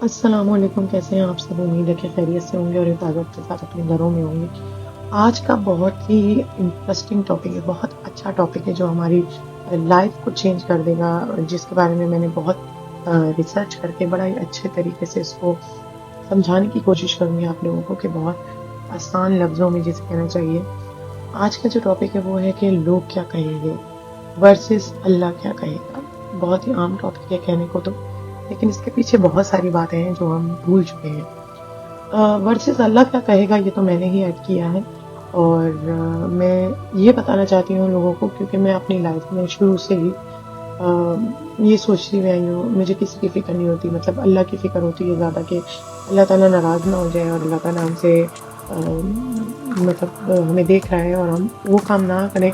السلام علیکم، کیسے ہیں آپ سب؟ امید ہے کہ خیریت سے ہوں گے اور حفاظت کے ساتھ اپنے گھروں میں ہوں گے۔ آج کا بہت ہی انٹرسٹنگ ٹاپک ہے، بہت اچھا ٹاپک ہے جو ہماری لائف کو چینج کر دے گا، جس کے بارے میں میں نے بہت ریسرچ کر کے بڑا ہی اچھے طریقے سے اس کو سمجھانے کی کوشش کروں گی آپ لوگوں کو کہ بہت آسان لفظوں میں جسے کہنا چاہیے۔ آج کا جو ٹاپک ہے وہ ہے کہ لوگ کیا کہیں گے ورسز اللہ کیا کہے گا۔ بہت ہی عام ٹاپک ہے کہنے کو تو، لیکن اس کے پیچھے بہت ساری باتیں ہیں جو ہم بھول چکے ہیں۔ ورسز اللہ کیا کہے گا یہ تو میں نے ہی ایڈ کیا ہے، اور میں یہ بتانا چاہتی ہوں لوگوں کو، کیونکہ میں اپنی لائف میں شروع سے ہی یہ سوچتی رہی ہوں، مجھے کسی کی فکر نہیں ہوتی، مطلب اللہ کی فکر ہوتی ہے زیادہ کہ اللہ تعالیٰ ناراض نہ ہو جائے، اور اللہ تعالیٰ ہم سے مطلب ہمیں دیکھ رہا ہے اور ہم وہ کام نہ کریں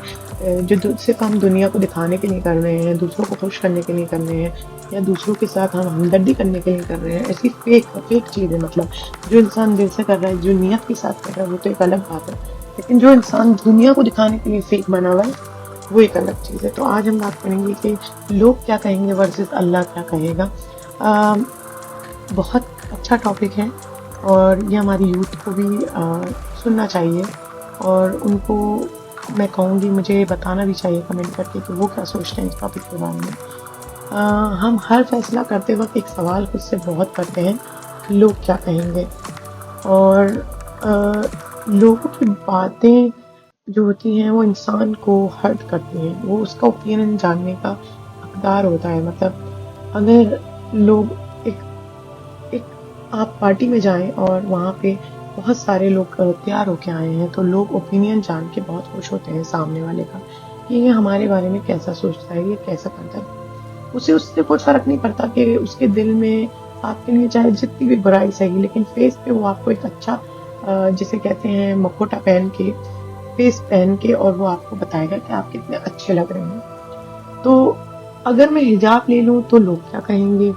جو صرف ہم دنیا کو دکھانے کے لیے کر رہے ہیں، دوسروں کو خوش کرنے کے لیے کر رہے ہیں، یا دوسروں کے ساتھ ہم ہمدردی کرنے کے لیے کر رہے ہیں۔ ایسی فیک چیز ہے، مطلب جو انسان دل سے کر رہا ہے، جو نیت کے ساتھ کر رہا ہے، وہ تو ایک الگ بات ہے، لیکن جو انسان دنیا کو دکھانے کے لیے فیک بنا ہوا ہے وہ ایک الگ چیز ہے۔ تو آج ہم بات کریں گے کہ لوگ کیا کہیں گے ورسز اللہ کیا کہے گا۔ بہت اچھا ٹاپک ہے، اور یہ ہماری یوتھ کو بھی سننا چاہیے، اور ان کو میں کہوں گی مجھے بتانا بھی چاہیے کمنٹ کر کے کہ وہ کیا سوچتے ہیں اس ٹاپک کے بارے میں۔ ہم ہر فیصلہ کرتے وقت ایک سوال خود سے بہت کرتے ہیں، لوگ کیا کہیں گے، اور لوگوں کی باتیں جو ہوتی ہیں وہ انسان کو ہرٹ کرتی ہیں، وہ اس کا اوپینین جاننے کا حقدار ہوتا ہے۔ مطلب اگر لوگ ایک ایک آپ پارٹی میں جائیں اور وہاں پہ بہت سارے لوگ تیار ہو کے آئے ہیں، تو لوگ اوپینین جان کے بہت خوش ہوتے ہیں سامنے والے کا کہ یہ ہمارے بارے میں کیسا سوچتا ہے، یہ کیسا کرتا ہے۔ اسے اس سے کوئی فرق نہیں پڑتا کہ اس کے دل میں آپ کے لیے چاہے جتنی بھی برائی صحیح، لیکن فیس پہ وہ آپ کو ایک اچھا جسے کہتے ہیں مکھوٹا پہن کے، فیس پہن کے، اور وہ آپ کو بتائے گا کہ آپ کتنے اچھے لگ رہے ہیں۔ تو اگر میں حجاب لے لوں تو لوگ کیا کہیں گے،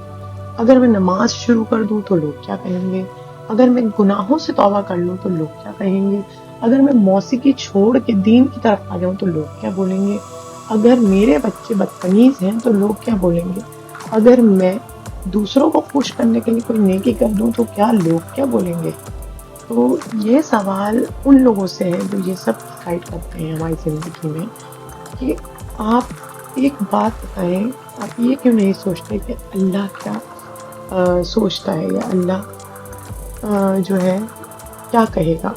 اگر میں نماز شروع کر دوں تو لوگ کیا کہیں گے، اگر میں گناہوں سے توبہ کر لوں تو لوگ کیا کہیں گے، اگر میں موسیقی چھوڑ کے دین کی طرف آ جاؤں تو لوگ کیا بولیں گے، اگر میرے بچے بدتمیز ہیں تو لوگ کیا بولیں گے، اگر میں دوسروں کو خوش کرنے کے لیے کوئی نیکی کر دوں تو کیا لوگ کیا بولیں گے۔ تو یہ سوال ان لوگوں سے ہے جو یہ سب ڈسائڈ کرتے ہیں ہماری زندگی میں، کہ آپ ایک بات بتائیں، آپ یہ کیوں نہیں سوچتے کہ اللہ کیا سوچتا ہے، یا اللہ جو ہے کیا کہے گا۔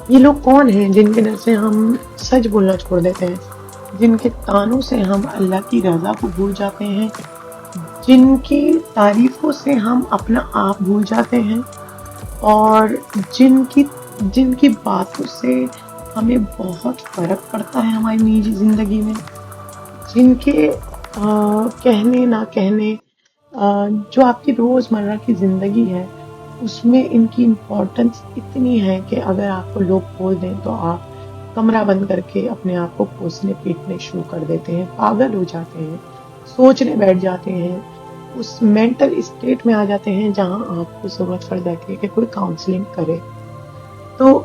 یہ لوگ کون ہیں جن کے ڈر سے ہم سچ بولنا چھوڑ دیتے ہیں، جن کے تانوں سے ہم اللہ کی رضا کو بھول جاتے ہیں، جن کی تعریفوں سے ہم اپنا آپ بھول جاتے ہیں، اور جن کی باتوں سے ہمیں بہت فرق پڑتا ہے ہماری نجی زندگی میں، جن کے کہنے نہ کہنے جو آپ کی روزمرہ کی زندگی ہے اس میں ان کی امپورٹنس اتنی ہے کہ اگر آپ کو لوگ بول دیں تو آپ کمرہ بند کر کے اپنے آپ کو کوسنے پیٹنے شروع کر دیتے ہیں، پاگل ہو جاتے ہیں، سوچنے بیٹھ جاتے ہیں، اس مینٹل اسٹیٹ میں آ جاتے ہیں جہاں آپ کو ضرورت پڑ جاتی ہے کہ کوئی کاؤنسلنگ کرے۔ تو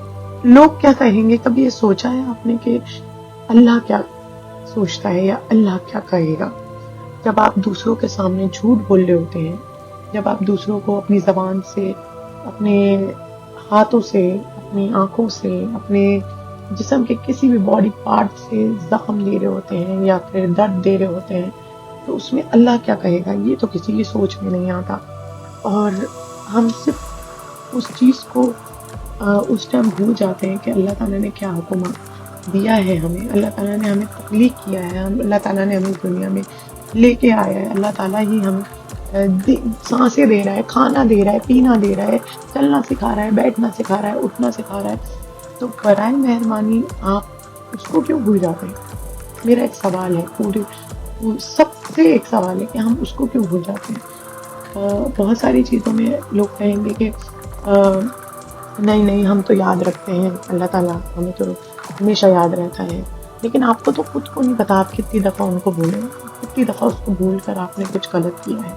لوگ کیا کہیں گے، کبھی یہ سوچا ہے آپ نے کہ اللہ کیا سوچتا ہے یا اللہ کیا کہے گا؟ جب آپ دوسروں کے سامنے جھوٹ بول رہے ہوتے ہیں، جب آپ دوسروں کو اپنی زبان سے، اپنے ہاتھوں سے، اپنی آنکھوں سے، اپنے جسم کے کسی بھی باڈی پارٹ سے زخم دے رہے ہوتے ہیں یا پھر درد دے رہے ہوتے ہیں، تو اس میں اللہ کیا کہے گا یہ تو کسی کی سوچ میں نہیں آتا، اور ہم صرف اس چیز کو اس ٹائم بھول جاتے ہیں کہ اللہ تعالیٰ نے کیا حکم دیا ہے ہمیں، اللہ تعالیٰ نے ہمیں تخلیق کیا ہے، اللہ تعالیٰ نے ہمیں دنیا میں لے کے آیا ہے، اللہ تعالیٰ ہی ہمیں سانسیں دے رہا ہے، کھانا دے رہا ہے، پینا دے رہا ہے، چلنا سکھا رہا ہے، بیٹھنا سکھا رہا ہے، اٹھنا سکھا رہا ہے، تو برائے مہربانی آپ اس کو کیوں بھول جاتے ہیں؟ میرا ایک سوال ہے، سب سے ایک سوال ہے کہ ہم اس کو کیوں بھول جاتے ہیں۔ بہت ساری چیزوں میں لوگ کہیں گے کہ نہیں نہیں ہم تو یاد رکھتے ہیں، اللہ تعالیٰ ہمیں تو ہمیشہ یاد رہتا ہے، لیکن آپ کو تو خود کو نہیں پتا آپ کتنی دفعہ ان کو بھولیں، کتنی دفعہ اس کو بھول کر آپ نے کچھ غلط کیا ہے۔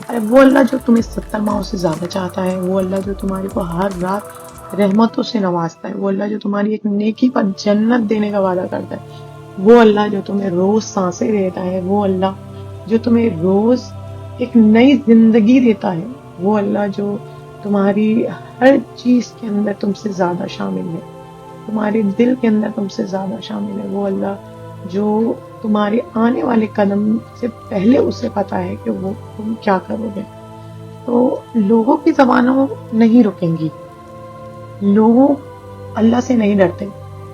ارے وہ اللہ جو تمہیں 70 ماؤں سے زیادہ چاہتا ہے، وہ اللہ جو تمہارے کو ہر رات رحمتوں سے نوازتا ہے، وہ اللہ جو تمہاری ایک نیکی پر جنت دینے کا وعدہ کرتا ہے، وہ اللہ جو تمہیں روز سانسیں دیتا ہے، وہ اللہ جو تمہیں روز ایک نئی زندگی دیتا ہے، وہ اللہ جو تمہاری ہر چیز کے اندر تم سے زیادہ شامل ہے، تمہارے دل کے اندر تم سے زیادہ شامل ہے، وہ اللہ جو تمہارے آنے والے قدم سے پہلے اسے پتا ہے کہ وہ تم کیا کرو گے۔ تو لوگوں کی زبانوں نہیں رکیں گی، لوگوں اللہ سے نہیں ڈرتے،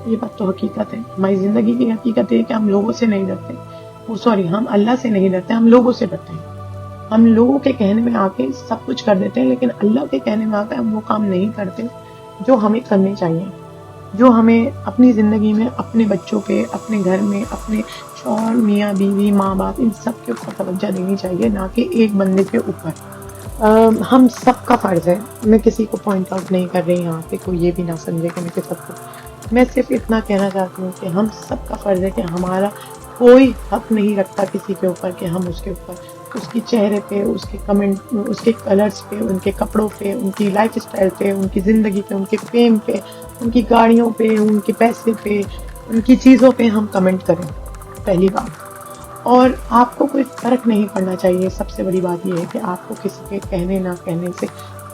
یہ بات تو حقیقت ہے، ہماری زندگی کی حقیقت ہے کہ ہم لوگوں سے نہیں ڈرتے، ہم اللہ سے نہیں ڈرتے، ہم لوگوں سے ڈرتے ہیں۔ ہم لوگوں کے کہنے میں آ کے سب کچھ کر دیتے ہیں، لیکن اللہ کے کہنے میں آ کے ہم وہ کام نہیں کرتے جو ہمیں کرنے چاہیے، جو ہمیں اپنی زندگی میں اپنے بچوں پہ، اپنے گھر میں، اپنے شوہر، میاں بیوی، ماں باپ، ان سب کے اوپر توجہ دینی چاہیے، نہ کہ ایک بندے کے اوپر۔ ہم سب کا فرض ہے، میں کسی کو پوائنٹ آؤٹ نہیں کر رہی یہاں پہ، کوئی یہ بھی نہ سمجھے کہ میں سب کو، میں صرف اتنا کہنا چاہتی ہوں کہ ہم سب کا فرض ہے کہ ہمارا کوئی حق نہیں رکھتا کسی کے اوپر کہ ہم اس کے اوپر، اس کی چہرے پہ، اس کے کمنٹ، اس کے کلرز پہ، ان کے کپڑوں پہ، ان کی لائف اسٹائل پہ، ان کی زندگی پہ، ان کے فیم پہ، ان کی گاڑیوں پہ، ان کے پیسے پہ، ان کی چیزوں پہ ہم کمنٹ کریں، پہلی بات۔ اور آپ کو کوئی فرق نہیں پڑنا چاہیے، سب سے بڑی بات یہ ہے کہ آپ کو کسی کے کہنے نہ کہنے سے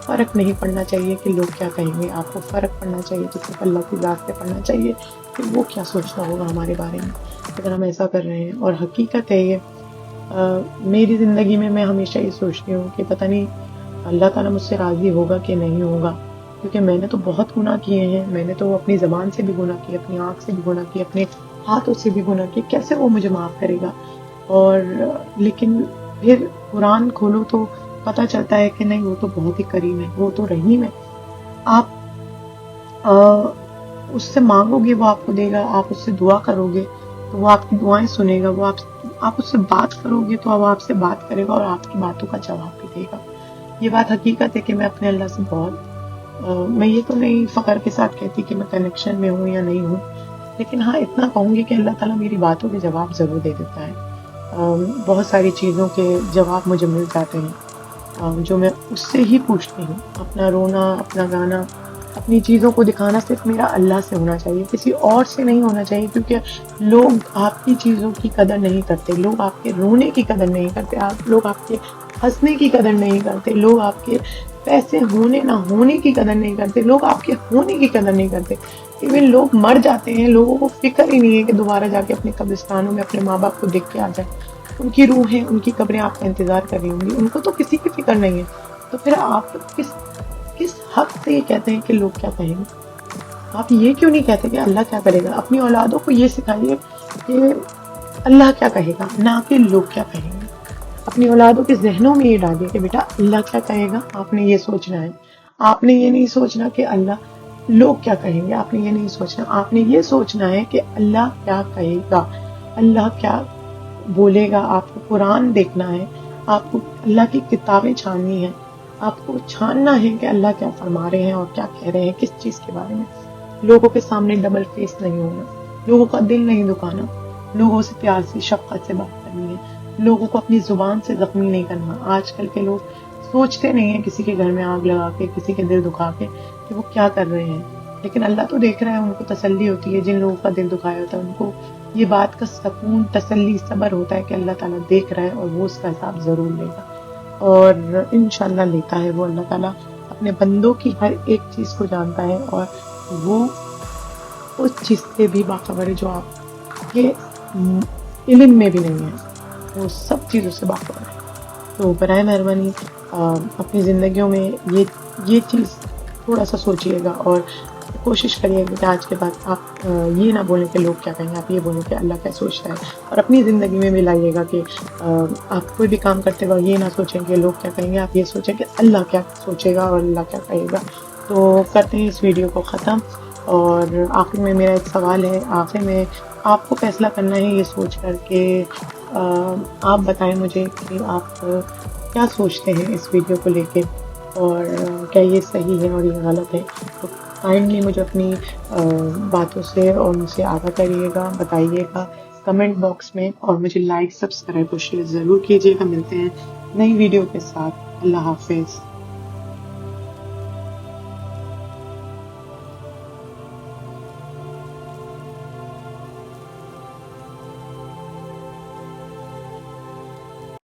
فرق نہیں پڑنا چاہیے کہ لوگ کیا کہیں گے، آپ کو فرق پڑنا چاہیے کہ صرف اللہ کی ذات پہ پڑنا چاہیے کہ وہ کیا سوچتا ہوگا ہمارے بارے میں اگر ہم ایسا کر رہے ہیں۔ اور حقیقت ہے یہ، میری زندگی میں ہمیشہ یہ سوچتی ہوں کہ پتہ نہیں اللہ تعالیٰ مجھ سے راضی ہوگا کہ نہیں ہوگا، کیونکہ میں نے تو بہت گناہ کیے ہیں، میں نے تو اپنی زبان سے بھی گناہ کیے، اپنی آنکھ سے بھی گناہ کیے، اپنے ہاتھوں سے بھی گناہ کیے، کیسے وہ مجھے معاف کرے گا؟ اور لیکن پھر قرآن کھولو تو پتہ چلتا ہے کہ نہیں، وہ تو بہت ہی کریم ہے، وہ تو رحیم ہے، آپ اس سے مانگو گے وہ آپ کو دے گا، آپ اس سے دعا کرو گے تو وہ آپ کی دعائیں سنے گا، وہ آپ اس سے بات کرو گے تو وہ آپ سے بات کرے گا اور آپ کی باتوں کا جواب بھی دے گا۔ یہ بات حقیقت ہے کہ میں اپنے اللہ سے بہت، میں یہ تو نہیں فخر کے ساتھ کہتی کہ میں کنیکشن میں ہوں یا نہیں ہوں، لیکن ہاں اتنا کہوں گی کہ اللہ تعالیٰ میری باتوں کے جواب ضرور دے دیتا ہے۔ بہت ساری چیزوں کے جواب مجھے مل جاتے ہیں جو میں اس سے ہی پوچھتی ہوں۔ اپنا رونا، اپنا گانا، اپنی چیزوں کو دکھانا صرف میرا اللہ سے ہونا چاہیے، کسی اور سے نہیں ہونا چاہیے، کیونکہ لوگ آپ کی چیزوں کی قدر نہیں کرتے، لوگ آپ کے رونے کی قدر نہیں کرتے، لوگ آپ کے ہنسنے کی قدر نہیں کرتے، لوگ آپ کے پیسے ہونے نہ ہونے کی قدر نہیں کرتے، لوگ آپ کے ہونے کی قدر نہیں کرتے، ایون لوگ مر جاتے ہیں، لوگوں کو فکر ہی نہیں ہے کہ دوبارہ جا کے اپنے قبرستانوں میں اپنے ماں باپ کو دیکھ کے آ جائیں، ان کی روحیں، ان کی قبریں آپ کا انتظار کر رہی ہوں گی، ان کو تو کسی کی فکر نہیں ہے، تو پھر آپ کس حق سے یہ کہتے ہیں کہ لوگ کیا کہیں گے؟ آپ یہ کیوں نہیں کہتے کہ اللہ کیا کرے گا؟ اپنی اولادوں کو یہ سکھائیے کہ اللہ کیا کہے گا، نہ کہ لوگ کیا کہیں گے۔ اپنی اولادوں کے ذہنوں میں یہ ڈالیے کہ بیٹا اللہ کیا کہے گا، آپ نے یہ سوچنا ہے، آپ نے یہ نہیں سوچنا کہ اللہ لوگ کیا کہیں گے، آپ نے یہ نہیں سوچنا، آپ نے یہ سوچنا ہے کہ اللہ کیا کہے گا، اللہ کیا بولے گا۔ آپ کو قرآن دیکھنا ہے، آپ کو اللہ کی کتابیں چھاننی ہیں، آپ کو چھاننا ہے کہ اللہ کیا فرما رہے ہیں اور کیا کہہ رہے ہیں، کس چیز کے بارے میں۔ لوگوں کے سامنے ڈبل فیس نہیں ہونا، لوگوں کا دل نہیں دکھانا، لوگوں سے پیار سے، شفقت سے بات کرنی ہے، لوگوں کو اپنی زبان سے زخمی نہیں کرنا۔ آج کل کے لوگ سوچتے نہیں ہیں کسی کے گھر میں آگ لگا کے، کسی کے دل دکھا کے کہ وہ کیا کر رہے ہیں، لیکن اللہ تو دیکھ رہا ہے، ان کو تسلی ہوتی ہے، جن لوگوں کا دل دکھایا ہوتا ہے ان کو یہ بات کا سکون، تسلی، صبر ہوتا ہے کہ اللہ تعالیٰ دیکھ رہا ہے اور وہ اس کا حساب ضرور لے گا، اور انشاءاللہ لیتا ہے۔ وہ اللہ تعالیٰ اپنے بندوں کی ہر ایک چیز کو جانتا ہے، اور وہ اس چیز سے بھی باخبر ہے جو آپ کے علم میں بھی نہیں ہے، وہ سب چیزوں سے باخبر ہے۔ تو برائے مہربانی اپنی زندگیوں میں یہ چیز تھوڑا سا سوچیے گا، اور کوشش کریے گا کہ آج کے بعد آپ یہ نہ بولیں کہ لوگ کیا کہیں گے، آپ یہ بولیں کہ اللہ کیا سوچتا ہے، اور اپنی زندگی میں بھی لائیے گا کہ آپ کوئی بھی کام کرتے وقت یہ نہ سوچیں کہ لوگ کیا کہیں گے، آپ یہ سوچیں کہ اللہ کیا سوچے گا اور اللہ کیا کہے گا۔ تو کرتے ہیں اس ویڈیو کو ختم، اور آخر میں میرا ایک سوال ہے، آخر میں آپ کو فیصلہ کرنا ہے یہ سوچ کر کہ آپ بتائیں مجھے کہ آپ کیا سوچتے ہیں اس ویڈیو کو لے کے، اور کیا یہ صحیح ہے اور یہ غلط ہے۔ تو کائنڈلی مجھے اپنی باتوں سے اور مجھ سے آگاہ کریے گا، بتائیے گا کمنٹ باکس میں، اور مجھے لائک، سبسکرائب اور شیئر ضرور کیجیے گا۔ ملتے ہیں نئی ویڈیو کے ساتھ، اللہ حافظ۔